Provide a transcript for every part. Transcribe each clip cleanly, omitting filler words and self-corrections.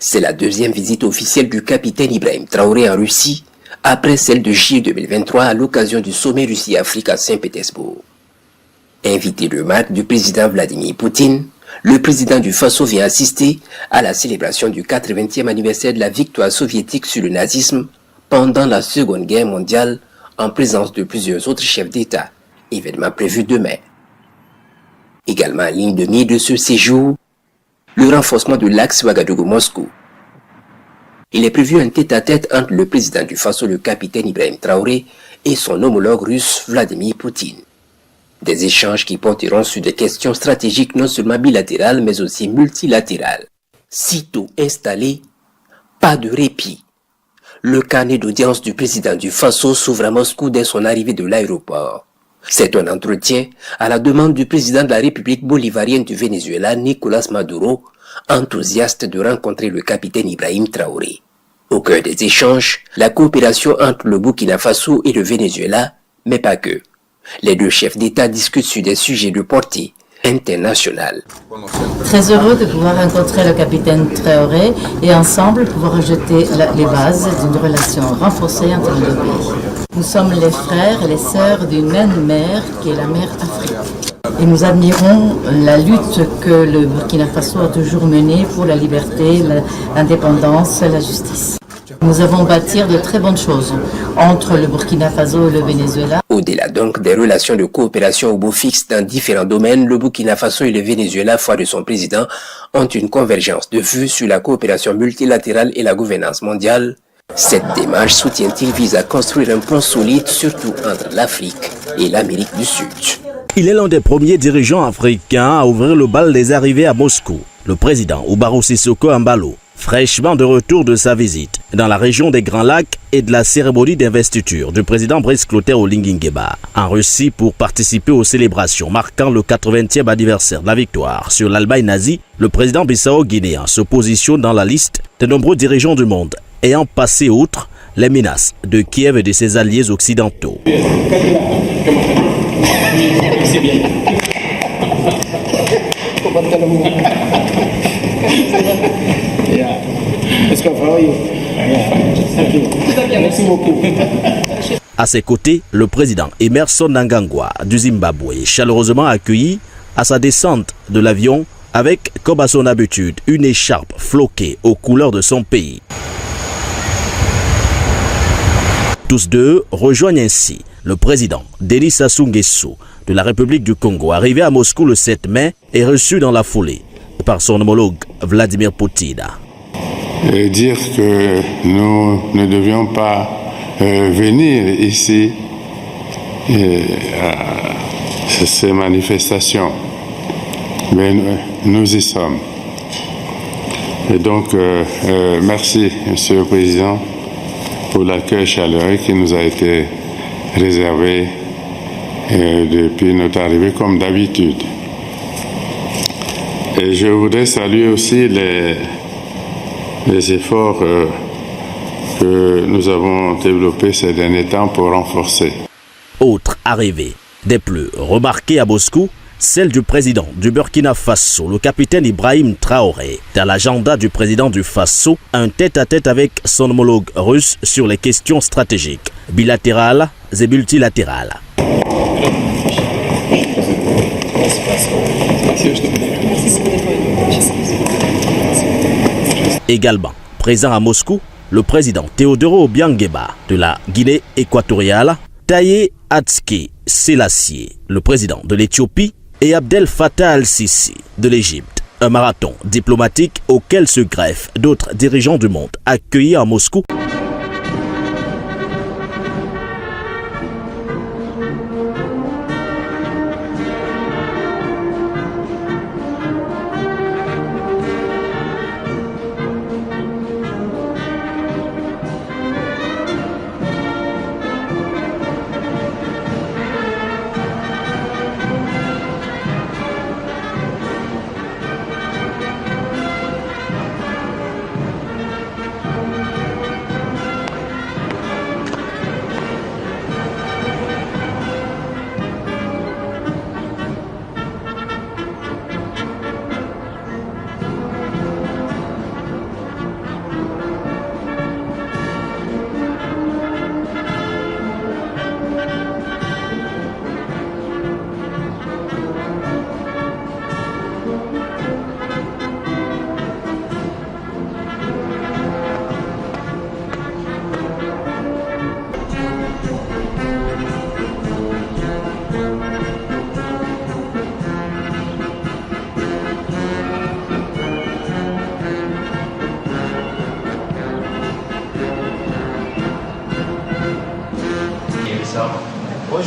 C'est la deuxième visite officielle du capitaine Ibrahim Traoré en Russie, après celle de juillet 2023 à l'occasion du sommet Russie-Afrique à Saint-Pétersbourg. Invité de marque du président Vladimir Poutine, le président du Faso vient assister à la célébration du 80e anniversaire de la victoire soviétique sur le nazisme pendant la Seconde Guerre mondiale en présence de plusieurs autres chefs d'État, événement prévu demain. Également en ligne de mire de ce séjour, le renforcement de l'axe Ouagadougou-Moscou. Il est prévu un tête-à-tête entre le président du Faso, le capitaine Ibrahim Traoré, et son homologue russe Vladimir Poutine. Des échanges qui porteront sur des questions stratégiques non seulement bilatérales mais aussi multilatérales. Sitôt installé, pas de répit. Le carnet d'audience du président du Faso s'ouvre à Moscou dès son arrivée de l'aéroport. C'est un entretien à la demande du président de la République bolivarienne du Venezuela, Nicolás Maduro, enthousiaste de rencontrer le capitaine Ibrahim Traoré. Au cœur des échanges, la coopération entre le Burkina Faso et le Venezuela, mais pas que. Les deux chefs d'État discutent sur des sujets de portée internationale. Très heureux de pouvoir rencontrer le capitaine Traoré et ensemble pouvoir jeter les bases d'une relation renforcée entre les deux pays. Nous sommes les frères et les sœurs d'une même mère qui est la mère Afrique. Et nous admirons la lutte que le Burkina Faso a toujours menée pour la liberté, l'indépendance et la justice. Nous avons bâti de très bonnes choses entre le Burkina Faso et le Venezuela. Au-delà donc des relations de coopération au beau fixe dans différents domaines, le Burkina Faso et le Venezuela, foi de son président, ont une convergence de vues sur la coopération multilatérale et la gouvernance mondiale. Cette démarche, soutient-il, vise à construire un pont solide, surtout entre l'Afrique et l'Amérique du Sud. Il est l'un des premiers dirigeants africains à ouvrir le bal des arrivées à Moscou. Le président Umaro Sissoko Embalo, fraîchement de retour de sa visite dans la région des Grands Lacs et de la cérémonie d'investiture du président Brice Clotaire Olingi Nguema en Russie pour participer aux célébrations marquant le 80e anniversaire de la victoire sur l'Allemagne nazie, le président bissau-guinéen se positionne dans la liste de nombreux dirigeants du monde ayant passé outre les menaces de Kiev et de ses alliés occidentaux. À ses côtés, le président Emmerson Mnangagwa du Zimbabwe est chaleureusement accueilli à sa descente de l'avion avec, comme à son habitude, une écharpe floquée aux couleurs de son pays. Tous deux rejoignent ainsi le président Denis Sassou Nguesso de la République du Congo, arrivé à Moscou le 7 mai et reçu dans la foulée par son homologue Vladimir Poutine. Et dire que nous ne devions pas venir ici à ces manifestations, mais nous y sommes. Et donc, merci, Monsieur le Président, pour l'accueil chaleureux qui nous a été réservé depuis notre arrivée, comme d'habitude. Et je voudrais saluer aussi les efforts que nous avons développés ces derniers temps pour renforcer. Autre arrivée des plus remarquées à Moscou, celle du président du Burkina Faso, le capitaine Ibrahim Traoré. Dans l'agenda du président du Faso, un tête-à-tête avec son homologue russe sur les questions stratégiques, bilatérales et multilatérales. Également présent à Moscou, le président Teodoro Obiangema de la Guinée équatoriale, Taye Atske Selassie, le président de l'Éthiopie, et Abdel Fattah al-Sisi de l'Égypte. Un marathon diplomatique auquel se greffent d'autres dirigeants du monde accueillis à Moscou.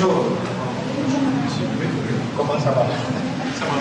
Bonjour. Comment ça va? Ça va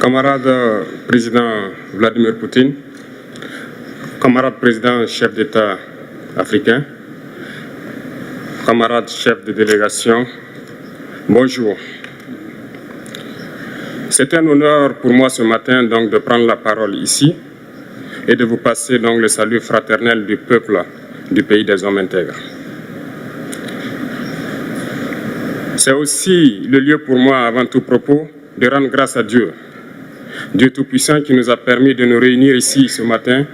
Camarade président Vladimir Poutine, camarade président chef d'État africain, camarade chef de délégation, bonjour. C'est un honneur pour moi ce matin donc de prendre la parole ici et de vous passer donc le salut fraternel du peuple du pays des hommes intègres. C'est aussi le lieu pour moi, avant tout propos, de rendre grâce à Dieu, Dieu Tout-Puissant qui nous a permis de nous réunir ici ce matin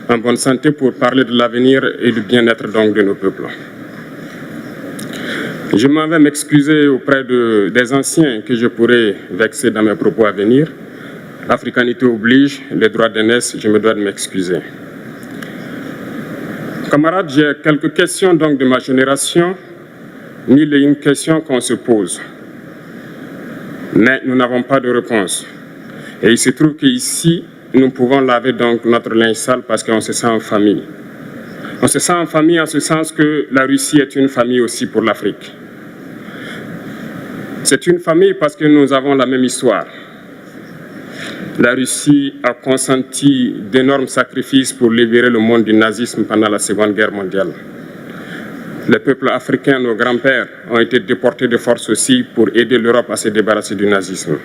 en bonne santé pour parler de l'avenir et du bien-être donc de nos peuples. Je m'en vais m'excuser auprès des anciens que je pourrais vexer dans mes propos à venir. Africanité oblige, les droits d'aînesse, je me dois de m'excuser. Camarades, j'ai quelques questions donc de ma génération, mille et une questions qu'on se pose. Mais nous n'avons pas de réponse. Et il se trouve qu'ici, nous pouvons laver donc notre linge sale parce qu'on se sent en famille. On se sent en famille en ce sens que la Russie est une famille aussi pour l'Afrique. C'est une famille parce que nous avons la même histoire. La Russie a consenti d'énormes sacrifices pour libérer le monde du nazisme pendant la Seconde Guerre mondiale. Les peuples africains, nos grands-pères, ont été déportés de force aussi pour aider l'Europe à se débarrasser du nazisme.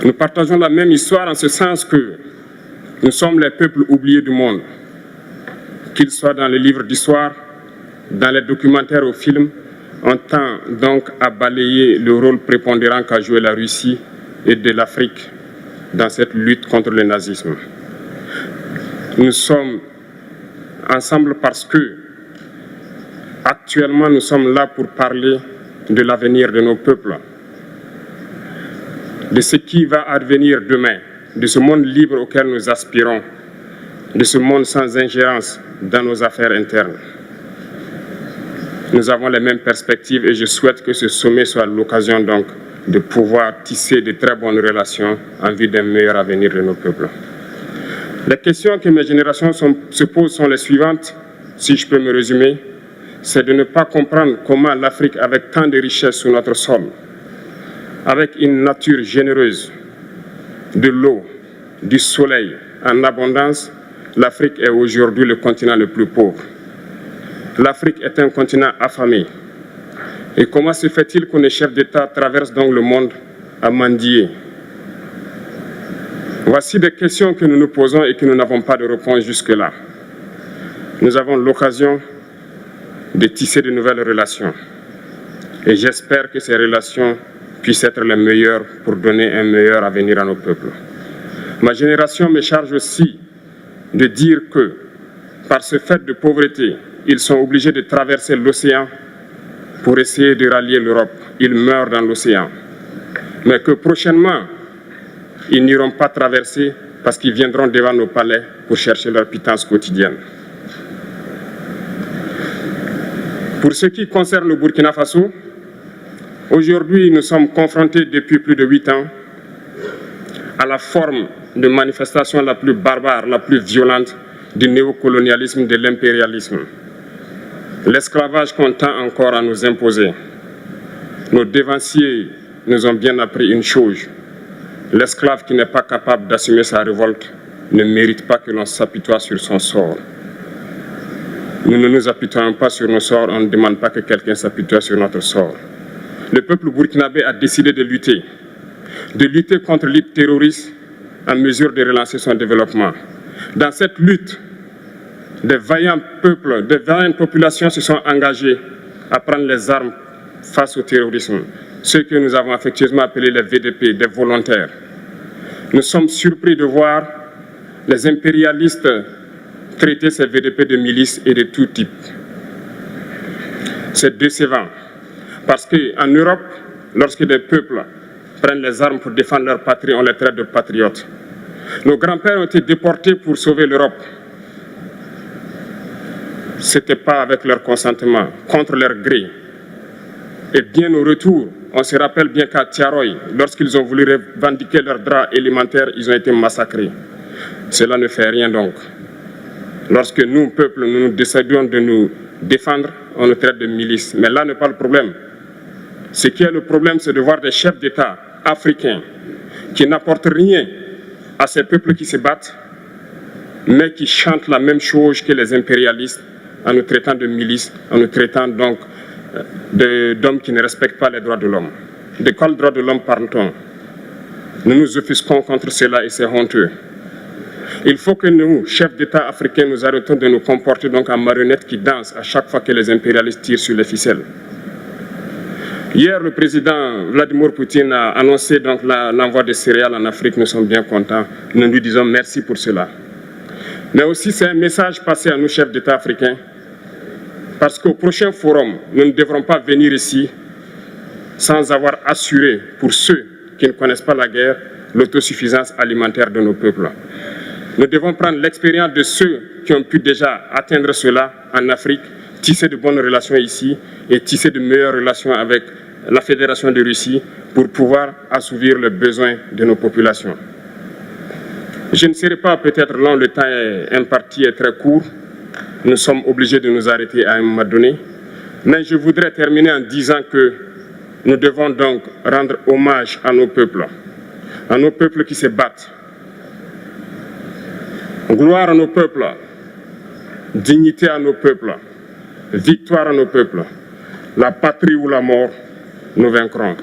Nous partageons la même histoire en ce sens que nous sommes les peuples oubliés du monde, qu'ils soient dans les livres d'histoire, dans les documentaires ou films, on tend donc à balayer le rôle prépondérant qu'a joué la Russie et de l'Afrique dans cette lutte contre le nazisme. Nous sommes ensemble parce que actuellement nous sommes là pour parler de l'avenir de nos peuples, de ce qui va advenir demain, de ce monde libre auquel nous aspirons, de ce monde sans ingérence dans nos affaires internes. Nous avons les mêmes perspectives et je souhaite que ce sommet soit l'occasion donc de pouvoir tisser de très bonnes relations en vue d'un meilleur avenir de nos peuples. Les questions que mes générations se posent sont les suivantes, si je peux me résumer, c'est de ne pas comprendre comment l'Afrique, avec tant de richesses sous notre sol, avec une nature généreuse, de l'eau, du soleil en abondance, l'Afrique est aujourd'hui le continent le plus pauvre. L'Afrique est un continent affamé. Et comment se fait-il que les chefs d'État traversent donc le monde à mendier? Voici des questions que nous nous posons et que nous n'avons pas de réponse jusque-là. Nous avons l'occasion de tisser de nouvelles relations. Et j'espère que ces relations puissent être les meilleures pour donner un meilleur avenir à nos peuples. Ma génération me charge aussi de dire que, par ce fait de pauvreté, ils sont obligés de traverser l'océan pour essayer de rallier l'Europe. Ils meurent dans l'océan. Mais que prochainement, ils n'iront pas traverser parce qu'ils viendront devant nos palais pour chercher leur pitance quotidienne. Pour ce qui concerne le Burkina Faso, aujourd'hui nous sommes confrontés depuis plus de 8 ans à la forme de manifestation la plus barbare, la plus violente du néocolonialisme, de l'impérialisme. L'esclavage qu'on tend encore à nous imposer. Nos dévanciers nous ont bien appris une chose. L'esclave qui n'est pas capable d'assumer sa révolte ne mérite pas que l'on s'apitoie sur son sort. Nous ne nous apitoyons pas sur nos sorts, on ne demande pas que quelqu'un s'apitoie sur notre sort. Le peuple burkinabé a décidé de lutter contre l'île terroriste en mesure de relancer son développement. Dans cette lutte, des vaillants peuples, des vaillantes populations se sont engagées à prendre les armes face au terrorisme, ceux que nous avons affectueusement appelés les VDP, des volontaires. Nous sommes surpris de voir les impérialistes traiter ces VDP de milices et de tout type. C'est décevant, parce qu'en Europe, lorsque des peuples prennent les armes pour défendre leur patrie, on les traite de patriotes. Nos grands-pères ont été déportés pour sauver l'Europe. Ce n'était pas avec leur consentement, contre leur gré. Et bien au retour, on se rappelle bien qu'à Tiaroy, lorsqu'ils ont voulu revendiquer leurs droits élémentaires, ils ont été massacrés. Cela ne fait rien donc. Lorsque nous, peuple, nous décidons de nous défendre, on nous traite de milices. Mais là n'est pas le problème. Ce qui est le problème, c'est de voir des chefs d'État africains qui n'apportent rien à ces peuples qui se battent, mais qui chantent la même chose que les impérialistes en nous traitant de milices, en nous traitant donc d'hommes qui ne respectent pas les droits de l'homme. De quels droits de l'homme parle-t-on? Nous nous offusquons contre cela et c'est honteux. Il faut que nous, chefs d'État africains, nous arrêtons de nous comporter donc en marionnettes qui dansent à chaque fois que les impérialistes tirent sur les ficelles. Hier, le président Vladimir Poutine a annoncé donc l'envoi de céréales en Afrique. Nous sommes bien contents. Nous lui disons merci pour cela. Mais aussi, c'est un message passé à nous, chefs d'État africains, parce qu'au prochain forum, nous ne devrons pas venir ici sans avoir assuré, pour ceux qui ne connaissent pas la guerre, l'autosuffisance alimentaire de nos peuples. Nous devons prendre l'expérience de ceux qui ont pu déjà atteindre cela en Afrique, tisser de bonnes relations ici et tisser de meilleures relations avec la Fédération de Russie pour pouvoir assouvir les besoins de nos populations. Je ne serai pas peut-être long, le temps imparti est très court. Nous sommes obligés de nous arrêter à un moment donné. Mais je voudrais terminer en disant que nous devons donc rendre hommage à nos peuples qui se battent. Gloire à nos peuples, dignité à nos peuples, victoire à nos peuples. La patrie ou la mort, nous vaincrons.